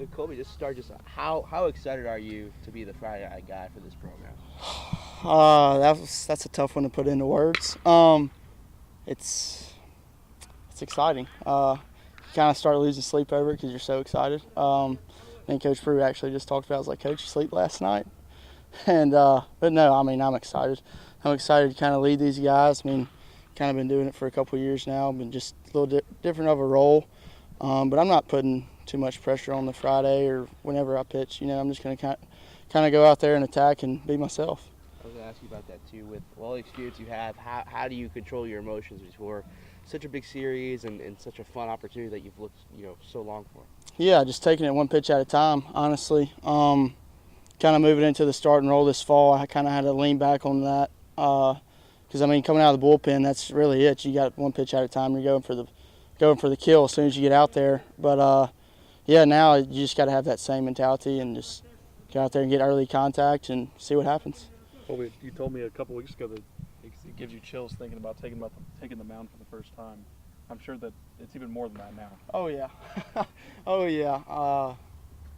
Colby, how excited are you to be the Friday Night guy for this program? That's a tough one to put into words. It's it's exciting. You kind of start losing sleep over it because you're so excited. And Coach Prue actually just talked about. I was like, Coach, you sleep last night? And but no, I mean, I'm excited. I'm excited to kind of lead these guys. I mean, kind of been doing it for a couple of years now. Been just a little different of a role, but I'm not putting too much pressure on the Friday or whenever I pitch. I'm just going to kind of go out there and attack and be myself. I was going to ask you about that too. With all the experience you have, how do you control your emotions before such a big series and such a fun opportunity that you've looked so long for? Yeah, just taking it one pitch at a time, honestly. Kind of moving into the starting role this fall, I kind of had to lean back on that because I mean, coming out of the bullpen, that's really it. You got one pitch at a time. You're going for the kill as soon as you get out there. But yeah, now you just got to have that same mentality and just get out there and get early contact and see what happens. Well, you told me a couple weeks ago that it gives you chills thinking about taking the mound for the first time. I'm sure that it's even more than that now. Oh yeah, oh yeah.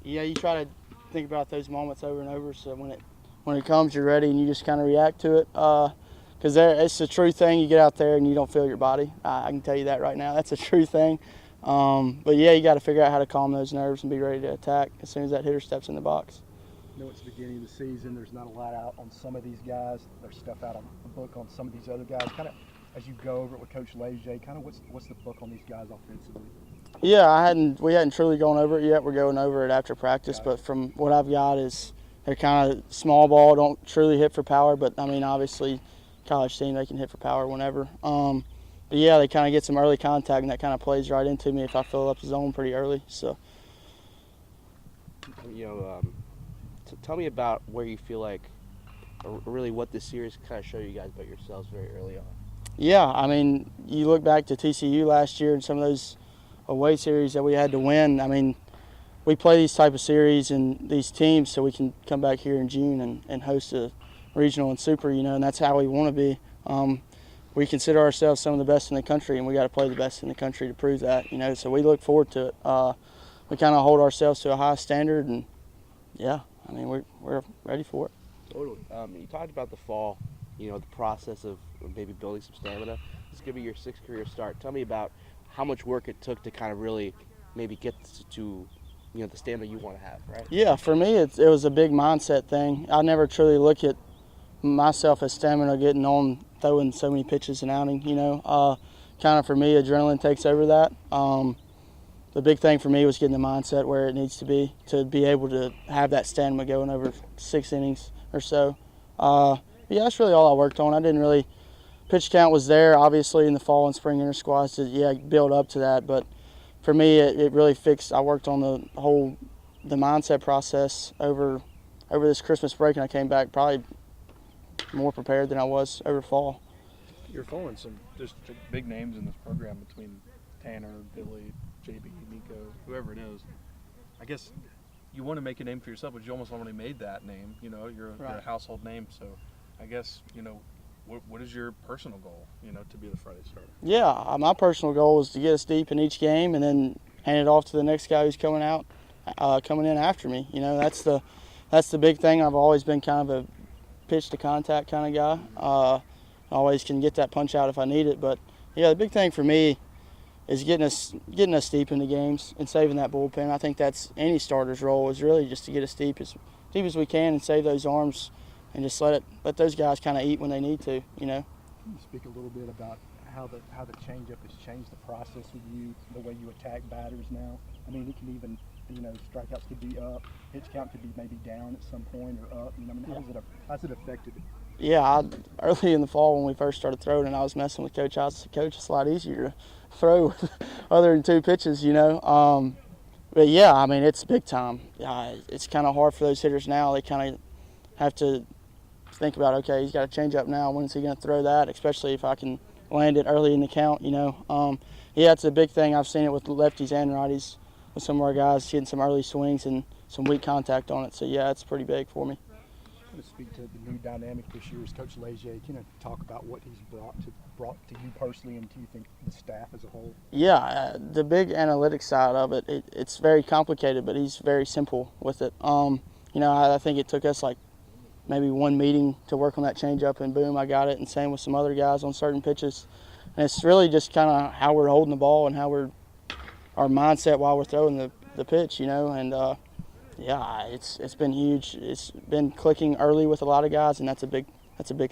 Yeah, you try to think about those moments over and over. So when it comes, you're ready and you just kind of react to it. Because it's a true thing. You get out there and you don't feel your body. I can tell you that right now. That's a true thing. But yeah, you got to figure out how to calm those nerves and be ready to attack as soon as that hitter steps in the box. I know it's the beginning of the season. There's not a lot out on some of these guys. There's stuff out on the book on some of these other guys. Kind of as you go over it with Coach Leger, kind of what's the book on these guys offensively? Yeah, we hadn't truly gone over it yet. We're going over it after practice. But from what I've got is they're kind of small ball, don't truly hit for power. But I mean, obviously, college team they can hit for power whenever. But yeah, they kind of get some early contact, and that kind of plays right into me if I fill up the zone pretty early. So. Tell me about where you feel like, or really what this series kind of showed you guys about yourselves very early on. Yeah, I mean, you look back to TCU last year and some of those away series that we had to win. I mean, we play these type of series and these teams so we can come back here in June and host a regional and super, and that's how we want to be. We consider ourselves some of the best in the country, and we got to play the best in the country to prove that, so we look forward to it. We kind of hold ourselves to a high standard, and yeah, I mean, we're ready for it. Totally. You talked about the fall, the process of maybe building some stamina. This is going to be your sixth career start. Tell me about how much work it took to kind of really maybe get to the stamina you want to have, right? Yeah, for me, it was a big mindset thing. I never truly look at myself as stamina getting on throwing so many pitches an outing, Kind of for me, adrenaline takes over that. The big thing for me was getting the mindset where it needs to be able to have that stamina going over 6 innings or so. Yeah, that's really all I worked on. I didn't really – pitch count was there, obviously, in the fall and spring inter squads to, build up to that. But for me, it really fixed – I worked on the mindset process over this Christmas break, and I came back probably more prepared than I was over fall. You're following some just big names in this program between Tanner, Billy, JB, Nico, whoever it is. I guess you want to make a name for yourself, but you almost already made that name. You're a household name. So I guess, what is your personal goal, to be the Friday starter? Yeah, my personal goal is to get us deep in each game and then hand it off to the next guy who's coming in after me. That's the big thing. I've always been kind of a pitch to contact kind of guy. Always can get that punch out if I need it. But yeah, the big thing for me is getting us deep in the games and saving that bullpen. I think that's any starter's role is really just to get us deep as we can and save those arms and just let those guys kind of eat when they need to. Can you speak a little bit about how the changeup has changed the process with you, the way you attack batters now? I mean, it can even strikeouts could be up, pitch count could be maybe down at some point or up. How's it affected it? Yeah, early in the fall when we first started throwing and I was messing with Coach, I said, Coach, it's a lot easier to throw other than 2 pitches, But yeah, I mean, it's big time. It's kind of hard for those hitters now. They kind of have to think about, okay, he's got a change up now. When is he going to throw that, especially if I can land it early in the count, Yeah, it's a big thing. I've seen it with lefties and righties with some of our guys getting some early swings and some weak contact on it. So, yeah, it's pretty big for me. to speak to the new dynamic this year is Coach Leger. Can you talk about what he's brought to you personally and to you think the staff as a whole? Yeah, the big analytics side of it, it's very complicated, but he's very simple with it. I think it took us like maybe one meeting to work on that changeup, and boom, I got it. And same with some other guys on certain pitches. And it's really just kind of how we're holding the ball and how our mindset while we're throwing the pitch, And yeah, it's been huge. It's been clicking early with a lot of guys, and that's a big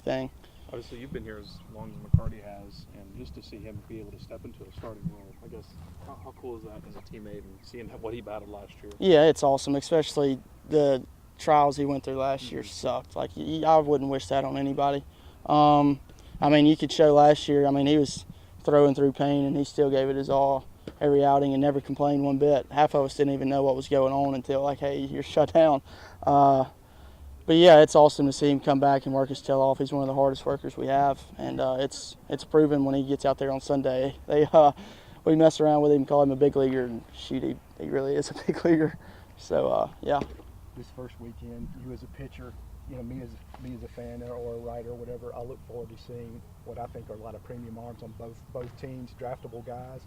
thing. Obviously, you've been here as long as McCarty has, and just to see him be able to step into a starting role, I guess, how cool is that as a teammate and seeing what he battled last year? Yeah, it's awesome, especially the trials he went through last year sucked. Like, I wouldn't wish that on anybody. You could show last year, he was throwing through pain, and he still gave it his all every outing and never complained one bit. Half of us didn't even know what was going on until, like, hey, you're shut down. But yeah, it's awesome to see him come back and work his tail off. He's one of the hardest workers we have, and it's proven when he gets out there on Sunday. We mess around with him, call him a big leaguer, and shoot, he really is a big leaguer. So yeah. This first weekend, you as a pitcher, me as a fan or a writer or whatever, I look forward to seeing what I think are a lot of premium arms on both teams, draftable guys.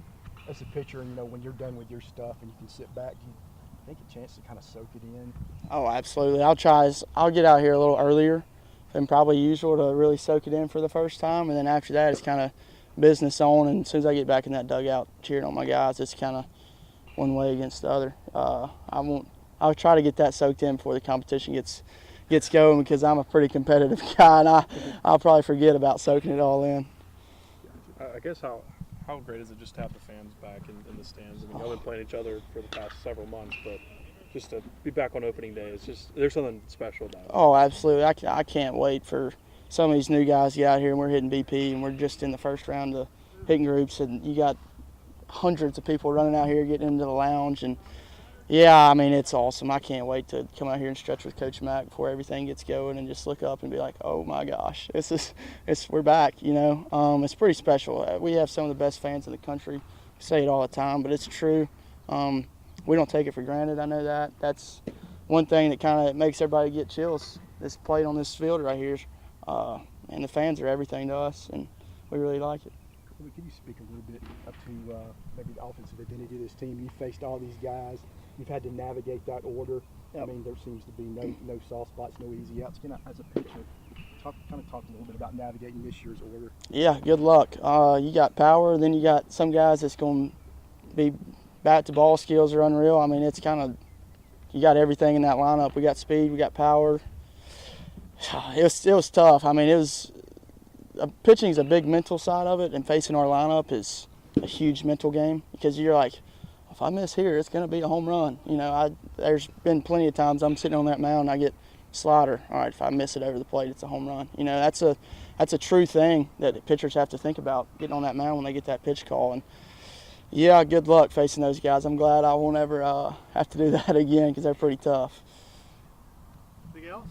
As a pitcher, when you're done with your stuff and you can sit back, do you think a chance to kind of soak it in? Oh, absolutely. I'll get out here a little earlier than probably usual to really soak it in for the first time, and then after that, it's kind of business on. And as soon as I get back in that dugout cheering on my guys, it's kind of one way against the other. I'll try to get that soaked in before the competition gets going, because I'm a pretty competitive guy, and I'll probably forget about soaking it all in. I guess how great is it just to have the fans back in the stands? Y'all been playing each other for the past several months, but just to be back on opening day, there's something special about it. Oh, absolutely. I can't wait for some of these new guys to get out here, and we're hitting BP, and we're just in the first round of hitting groups, and you got hundreds of people running out here getting into the lounge, and yeah, it's awesome. I can't wait to come out here and stretch with Coach Mack before everything gets going and just look up and be like, oh my gosh, we're back, It's pretty special. We have some of the best fans in the country. We say it all the time, but it's true. We don't take it for granted. I know that. That's one thing that kind of makes everybody get chills. This plate on this field right here, and the fans are everything to us, and we really like it. Can you speak a little bit up to maybe the offensive identity of this team? You faced all these guys. You've had to navigate that order. Yep. There seems to be no soft spots, no easy outs. As a pitcher, talk a little bit about navigating this year's order. Yeah, good luck. You got power, then you got some guys that's going to be bat to ball skills are unreal. It's kind of, you got everything in that lineup. We got speed, we got power. It was tough. Pitching is a big mental side of it, and facing our lineup is a huge mental game, because you're like, if I miss here, it's going to be a home run. There's been plenty of times I'm sitting on that mound, I get slider. All right, if I miss it over the plate, it's a home run. That's a true thing that pitchers have to think about, getting on that mound when they get that pitch call. And yeah, good luck facing those guys. I'm glad I won't ever have to do that again, because they're pretty tough. Anything else?